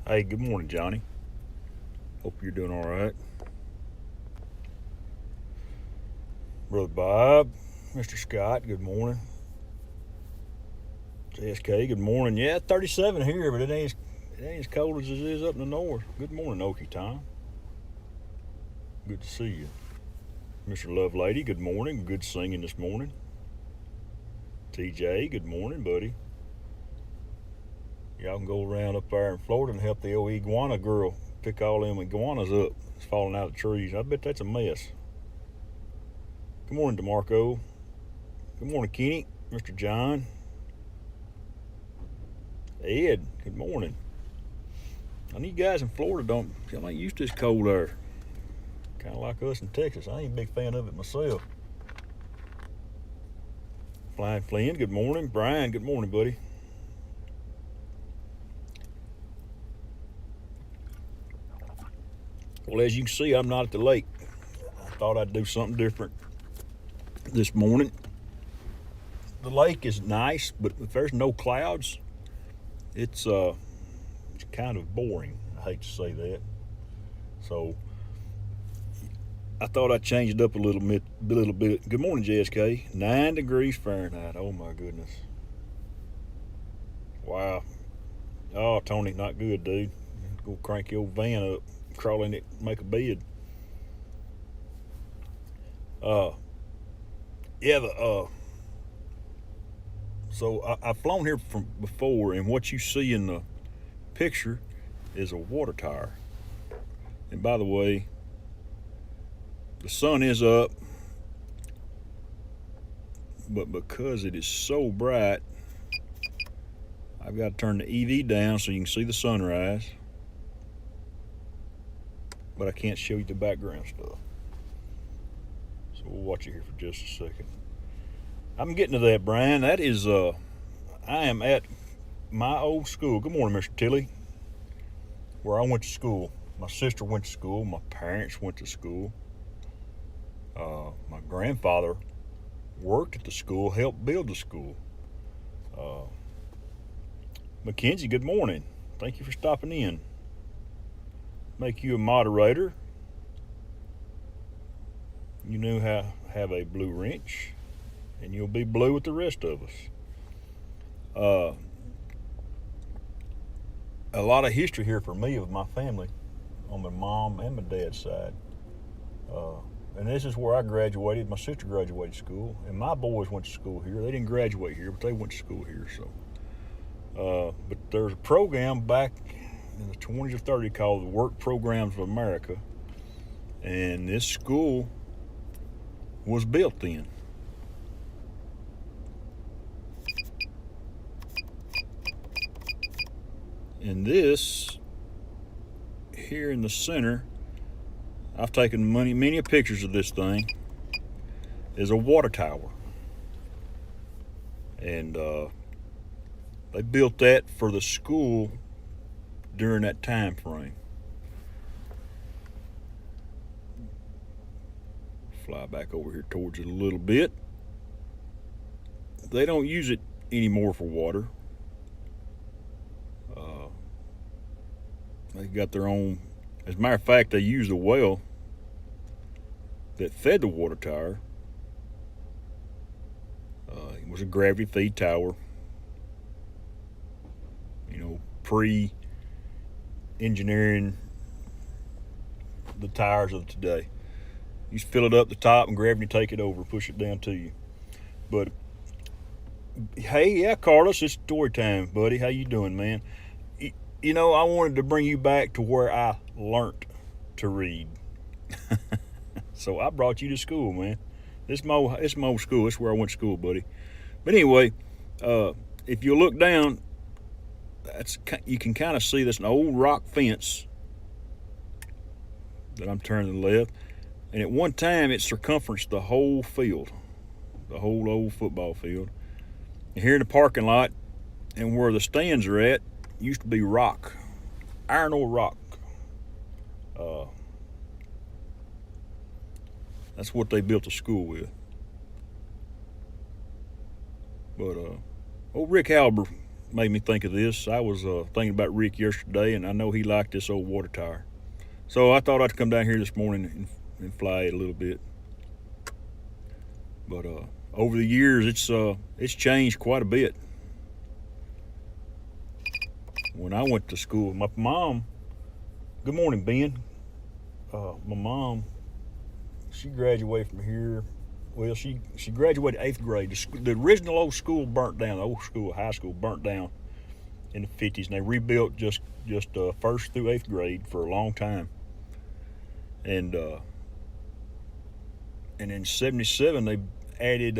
Hey, good morning, Johnny. Hope you're doing all right. Brother Bob, Mr. Scott, good morning. JSK, good morning. Yeah, 37 here, but it ain't as cold as it is up in the north. Good morning, Okie Tom. Good to see you. Mr. Lovelady, good morning. Good singing this morning. TJ, good morning, buddy. Y'all can go around up there in Florida and help the old iguana girl pick all them iguanas up. It's falling out of the trees. I bet that's a mess. Good morning, DeMarco. Good morning, Kenny. Mr. John. Ed, good morning. I know you guys in Florida y'all ain't used to this cold air. Kind of like us in Texas. I ain't a big fan of it myself. Flying Flynn, good morning. Brian, good morning, buddy. Well, as you can see, I'm not at the lake. I thought I'd do something different this morning. The lake is nice, but if there's no clouds, it's kind of boring. I hate to say that. So I thought I'd change it up a little bit. Good morning, JSK. 9 degrees Fahrenheit. Oh my goodness. Wow. Oh, Tony, not good, dude. Go crank your old van up, crawl in it, make a bed. Uh, yeah. I've flown here from before, and what you see in the picture is a water tower. And by the way, the sun is up, but because it is so bright, I've got to turn the EV down so you can see the sunrise. But I can't show you the background stuff. So we'll watch it here for just a second. I'm getting to that, Brian. I am at my old school. Good morning, Mr. Tilly. Where I went to school. My sister went to school. My parents went to school. My grandfather worked at the school, helped build the school. Uh, Mackenzie, good morning. Thank you for stopping in. Make you a moderator. You know how to have a blue wrench, and you'll be blue with the rest of us. Uh, a lot of history here for me with my family on my mom and my dad's side. Uh, and this is where I graduated. My sister graduated school, and my boys went to school here. They didn't graduate here, but they went to school here. But there's a program back in the 20s or 30s called the Work Programs of America, and this school was built then. And this here in the center, I've taken many pictures of this thing, is a water tower. And they built that for the school during that time frame. Fly back over here towards it a little bit. They don't use it anymore for water. They got their own. As a matter of fact, they used a well that fed the water tower. It was a gravity feed tower. Pre engineering the towers of today. You just fill it up the top and gravity take it over, push it down to you. But hey, yeah, Carlos, it's story time, buddy. How you doing, man? I wanted to bring you back to where I learnt to read. So I brought you to school, man. It's my old school. It's where I went to school, buddy. But anyway, if you look down, you can kind of see this an old rock fence that I'm turning to the left. And at one time, it circumferenced the whole field, the whole old football field. And here in the parking lot and where the stands are at, used to be rock, iron ore rock. That's what they built the school with. But old Rick Halber made me think of this. I was thinking about Rick yesterday, and I know he liked this old water tower. So I thought I'd come down here this morning and fly it a little bit. But over the years, it's changed quite a bit. When I went to school, my mom. Good morning, Ben. My mom, she graduated from here. Well, she graduated 8th grade. The original old school burnt down. The old school, high school, burnt down in the 50s, and they rebuilt just 1st through 8th grade for a long time. And in '77 they added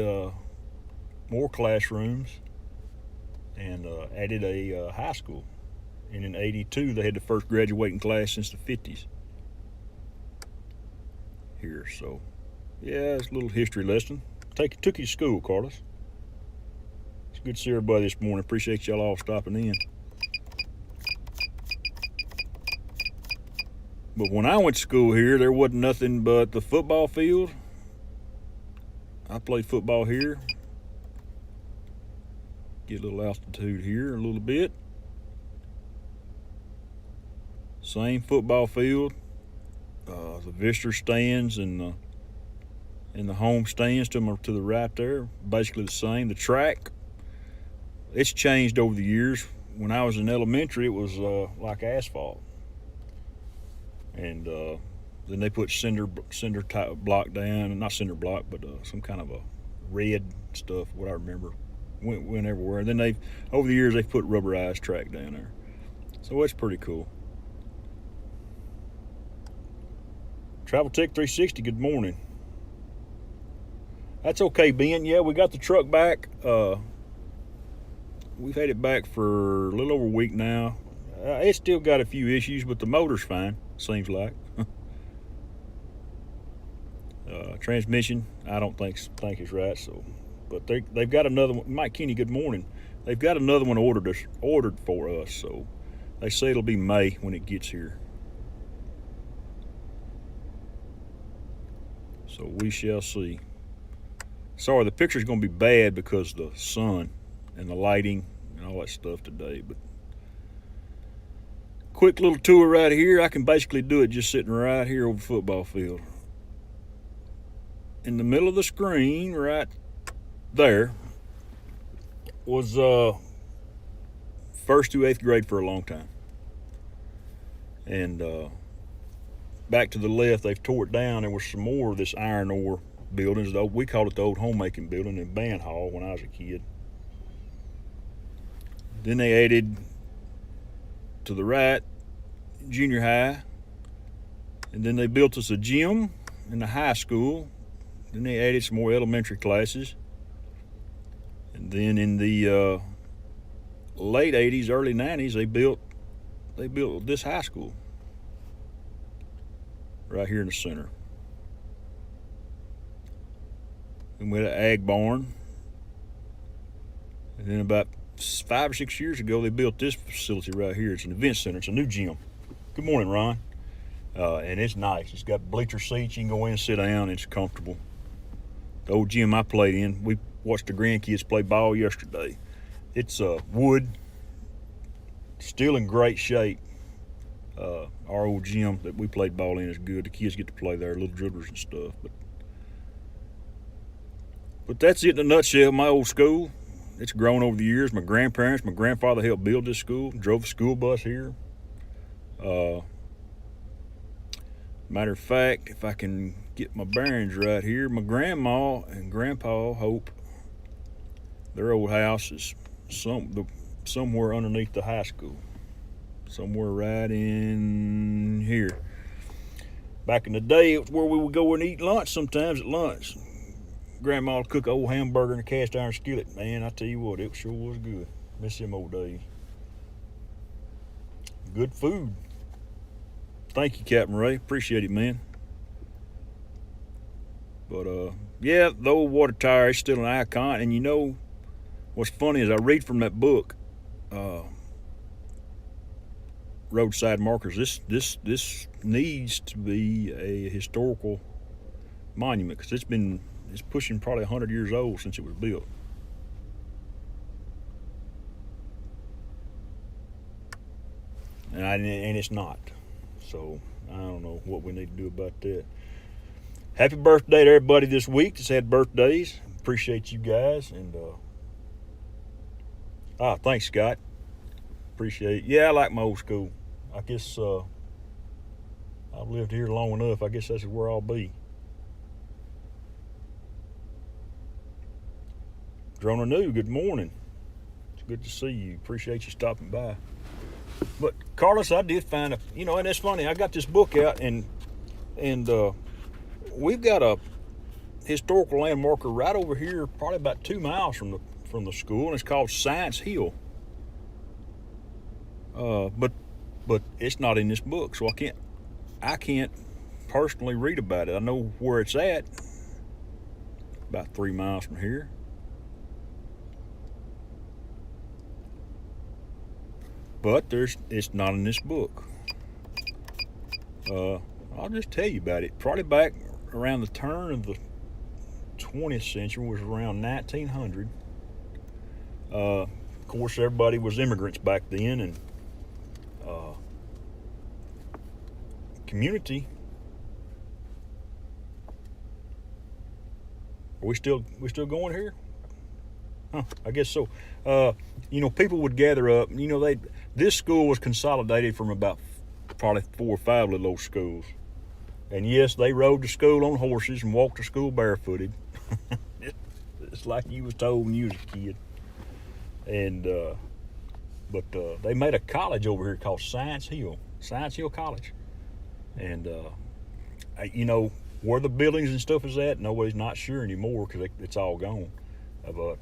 more classrooms and added a high school. And in '82 they had the first graduating class since the 50s here. So yeah, it's a little history lesson. Took you to school, Carlos. It's good to see everybody this morning. Appreciate y'all all stopping in. But when I went to school here, there wasn't nothing but the football field. I played football here. Get a little altitude here a little bit. Same football field. The visitor stands and the home stands to the right there, basically the same. The track, it's changed over the years. When I was in elementary, it was like asphalt. And then they put cinder block down, not cinder block, but some kind of a red stuff. What I remember, went everywhere. And then over the years they've put rubberized track down there, so it's pretty cool. Travel Tech 360. Good morning. That's okay, Ben. Yeah, we got the truck back. We've had it back for a little over a week now. It's still got a few issues, but the motor's fine. Seems like. Transmission, I don't think it's right. So, but they've got another one. Mike Kenny, good morning. They've got another one ordered for us. So they say it'll be May when it gets here. So we shall see. Sorry, the picture's going to be bad because of the sun and the lighting and all that stuff today. But quick little tour right here. I can basically do it just sitting right here over the football field. In the middle of the screen, right there, was 1st through 8th grade for a long time. And back to the left, they've tore it down. There was some more of this iron ore buildings. We called it the old homemaking building in band hall when I was a kid. Then they added to the right junior high, and then they built us a gym in the high school. Then they added some more elementary classes, and then in the late 80s, early 90s, they built this high school right here in the center. And we had an ag barn, and then about 5 or 6 years ago, they built this facility right here. It's an event center. It's a new gym. Good morning, Ron. And it's nice. It's got bleacher seats. You can go in and sit down. It's comfortable. The old gym I played in, we watched the grandkids play ball yesterday. It's wood, still in great shape. Our old gym that we played ball in is good. The kids get to play there, little dribblers and stuff. But that's it in a nutshell. My old school. It's grown over the years. My grandfather helped build this school, drove a school bus here. Matter of fact, if I can get my bearings right here, my grandma and grandpa Hope, their old house is somewhere underneath the high school. Somewhere right in here. Back in the day, it was where we would go and eat lunch sometimes at lunch. Grandma would cook an old hamburger in a cast iron skillet. Man, I tell you what, it sure was good. Miss them old days. Good food. Thank you, Captain Ray. Appreciate it, man. But, yeah, the old water tower is still an icon. And you know, what's funny is I read from that book, Roadside Markers. This needs to be a historical monument because it's pushing probably 100 years old since it was built. and it's not. So I don't know what we need to do about that. Happy birthday to everybody this week that's had birthdays. Appreciate you guys. And thanks, Scott. Appreciate it. Yeah, I like my old school. I guess I've lived here long enough. I guess that's where I'll be. Drona New, good morning. It's good to see you. Appreciate you stopping by. But Carlos, I did find and it's funny. I got this book out, and we've got a historical landmarker right over here, probably about 2 miles from the school, and it's called Science Hill. But it's not in this book, so I can't personally read about it. I know where it's at, about 3 miles from here. But it's not in this book. I'll just tell you about it. Probably back around the turn of the 20th century, was around 1900. Of course, everybody was immigrants back then, and community. Are we still going here? Huh, I guess so. People would gather up. This school was consolidated from about probably 4 or 5 little old schools. And yes, they rode to school on horses and walked to school barefooted. It's like you was told when you was a kid. And but they made a college over here called Science Hill College. And where the buildings and stuff is at, nobody's not sure anymore because it's all gone. But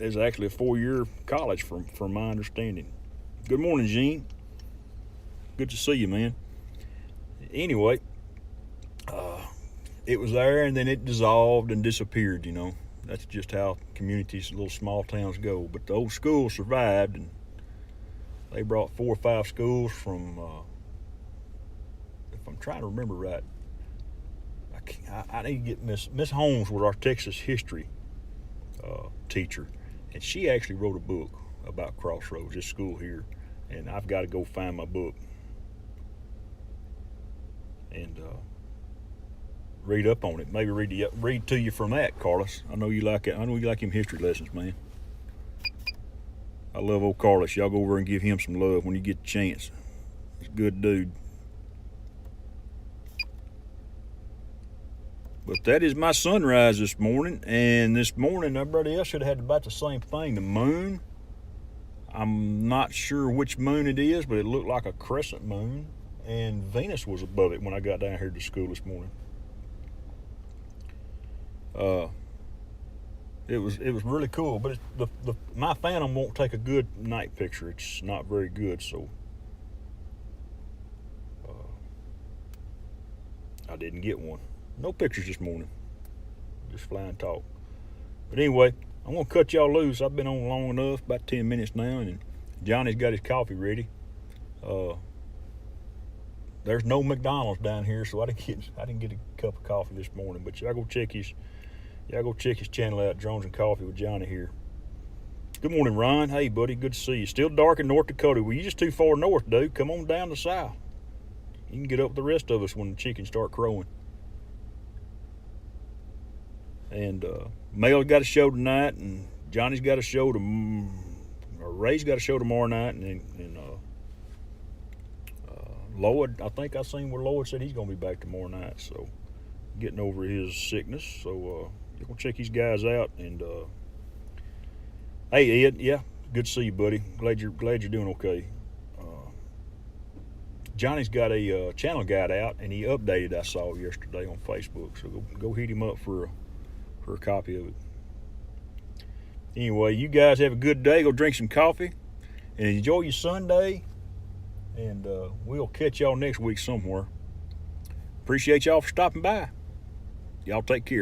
it's actually a 4-year college from my understanding. Good morning, Gene. Good to see you, man. Anyway, it was there, and then it dissolved and disappeared. That's just how communities, little small towns go. But the old school survived, and they brought 4 or 5 schools from, if I'm trying to remember right, I need to get Miss Holmes was our Texas history teacher, and she actually wrote a book about Crossroads, this school here, and I've got to go find my book and read up on it. Maybe read to you from that, Carlos. I know you like it. I know you like him history lessons, man. I love old Carlos. Y'all go over and give him some love when you get the chance. He's a good dude. But that is my sunrise this morning. And this morning, everybody else should have had about the same thing. The moon, I'm not sure which moon it is, but it looked like a crescent moon. And Venus was above it when I got down here to school this morning. It was really cool. But my Phantom won't take a good night picture. It's not very good, so I didn't get one. No pictures this morning. Just flying talk. But anyway, I'm going to cut y'all loose. I've been on long enough, about 10 minutes now, and Johnny's got his coffee ready. There's no McDonald's down here, so I didn't get a cup of coffee this morning. But y'all go check his channel out, Drones and Coffee with Johnny here. Good morning, Ron. Hey, buddy, good to see you. Still dark in North Dakota. Well, you're just too far north, dude. Come on down to south. You can get up with the rest of us when the chickens start crowing. And Mel's got a show tonight, and Johnny's got a show or Ray's got a show tomorrow night, and Lloyd, I think I seen where Lloyd said he's going to be back tomorrow night, so getting over his sickness. So you're going to check these guys out. And hey, Ed, yeah, good to see you, buddy. Glad you're doing okay. Johnny's got a channel guide out, and he updated, I saw yesterday on Facebook, so go hit him up for a copy of it. Anyway, you guys have a good day. Go drink some coffee and enjoy your Sunday. And we'll catch y'all next week somewhere. Appreciate y'all for stopping by. Y'all take care.